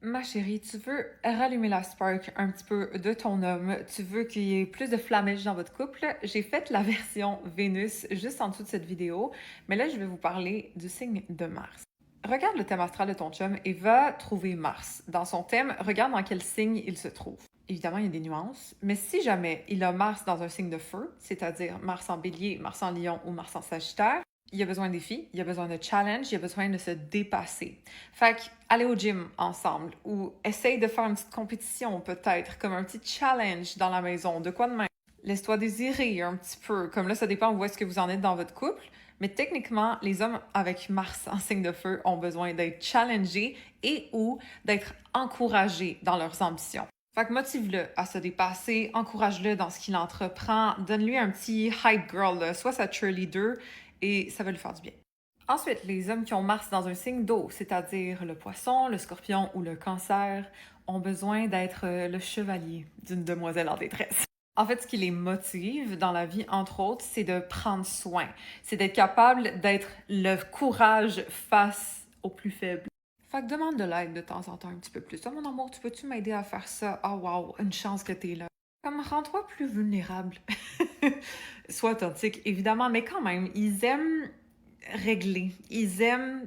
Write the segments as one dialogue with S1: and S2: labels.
S1: Ma chérie, tu veux rallumer la spark un petit peu de ton homme, tu veux qu'il y ait plus de flamèche dans votre couple. J'ai fait la version Vénus juste en dessous de cette vidéo, mais là, je vais vous parler du signe de Mars. Regarde le thème astral de ton chum et va trouver Mars. Dans son thème, regarde dans quel signe il se trouve. Évidemment, il y a des nuances, mais si jamais il a Mars dans un signe de feu, c'est-à-dire Mars en bélier, Mars en lion ou Mars en sagittaire, il a besoin de défis, il a besoin de challenge, il a besoin de se dépasser. Fait que, aller au gym ensemble ou essaye de faire une petite compétition peut-être, comme un petit challenge dans la maison, de quoi de même. Laisse-toi désirer un petit peu. Comme là, ça dépend où est-ce que vous en êtes dans votre couple. Mais techniquement, les hommes avec Mars en signe de feu ont besoin d'être challengés et ou d'être encouragés dans leurs ambitions. Fait que motive-le à se dépasser, encourage-le dans ce qu'il entreprend, donne-lui un petit hype girl, là, soit sa cheerleader, et ça va lui faire du bien. Ensuite, les hommes qui ont Mars dans un signe d'eau, c'est-à-dire le poisson, le scorpion ou le cancer, ont besoin d'être le chevalier d'une demoiselle en détresse. En fait, ce qui les motive dans la vie, entre autres, c'est de prendre soin. C'est d'être capable d'être le courage face aux plus faibles. Fait que demande de l'aide de temps en temps un petit peu plus. Oh mon amour, tu peux-tu m'aider à faire ça? Oh wow, une chance que t'es là. Comme rends-toi plus vulnérable. Sois authentique, évidemment, mais quand même, ils aiment régler. Ils aiment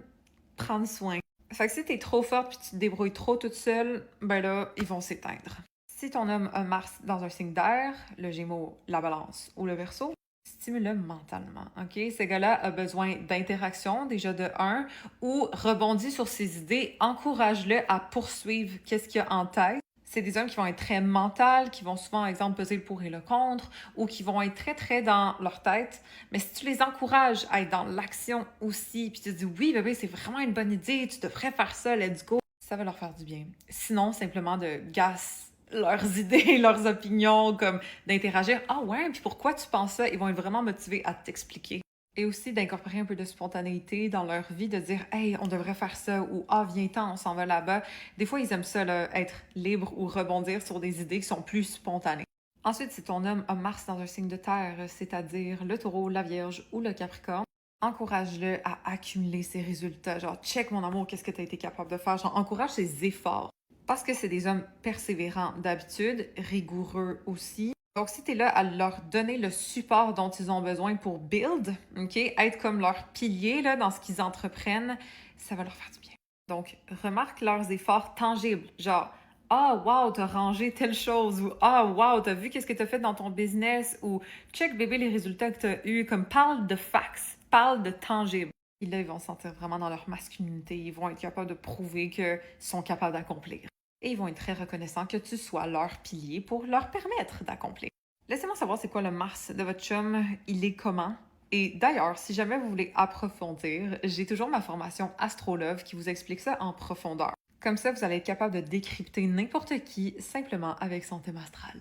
S1: prendre soin. Fait que si t'es trop forte puis tu te débrouilles trop toute seule, ben là, ils vont s'éteindre. Si ton homme a Mars dans un signe d'air, le Gémeaux, la Balance ou le Verseau, stimule-le mentalement, OK? Ce gars-là a besoin d'interaction, déjà de un, ou rebondit sur ses idées, encourage-le à poursuivre qu'est-ce qu'il a en tête. C'est des hommes qui vont être très mentales, qui vont souvent, par exemple, peser le pour et le contre, ou qui vont être très, très dans leur tête. Mais si tu les encourages à être dans l'action aussi, puis tu te dis, oui, bébé, c'est vraiment une bonne idée, tu devrais faire ça, let's go, ça va leur faire du bien. Sinon, simplement de gas leurs idées, leurs opinions, comme d'interagir. Ah ouais, puis pourquoi tu penses ça? Ils vont être vraiment motivés à t'expliquer. Et aussi d'incorporer un peu de spontanéité dans leur vie, de dire hey, on devrait faire ça ou ah, viens-t'en, on s'en va là-bas. Des fois, ils aiment ça, là, être libre ou rebondir sur des idées qui sont plus spontanées. Ensuite, si ton homme a Mars dans un signe de terre, c'est-à-dire le taureau, la vierge ou le capricorne, encourage-le à accumuler ses résultats. Genre, check mon amour, qu'est-ce que tu as été capable de faire? Genre, encourage ses efforts. Parce que c'est des hommes persévérants d'habitude, rigoureux aussi. Donc, si tu es là à leur donner le support dont ils ont besoin pour build, OK, être comme leur pilier là, dans ce qu'ils entreprennent, ça va leur faire du bien. Donc, remarque leurs efforts tangibles, genre ah, wow, t'as rangé telle chose, ou ah, wow, t'as vu qu'est-ce que t'as fait dans ton business, ou check bébé les résultats que t'as eus, comme parle de facts, parle de tangible. Et là, ils vont se sentir vraiment dans leur masculinité, ils vont être capables de prouver qu'ils sont capables d'accomplir. Et ils vont être très reconnaissants que tu sois leur pilier pour leur permettre d'accomplir. Laissez-moi savoir c'est quoi le Mars de votre chum, il est comment? Et d'ailleurs, si jamais vous voulez approfondir, j'ai toujours ma formation Astrolove qui vous explique ça en profondeur. Comme ça, vous allez être capable de décrypter n'importe qui simplement avec son thème astral.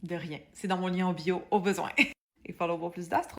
S1: De rien. C'est dans mon lien en bio au besoin. Et follow pour plus d'astro.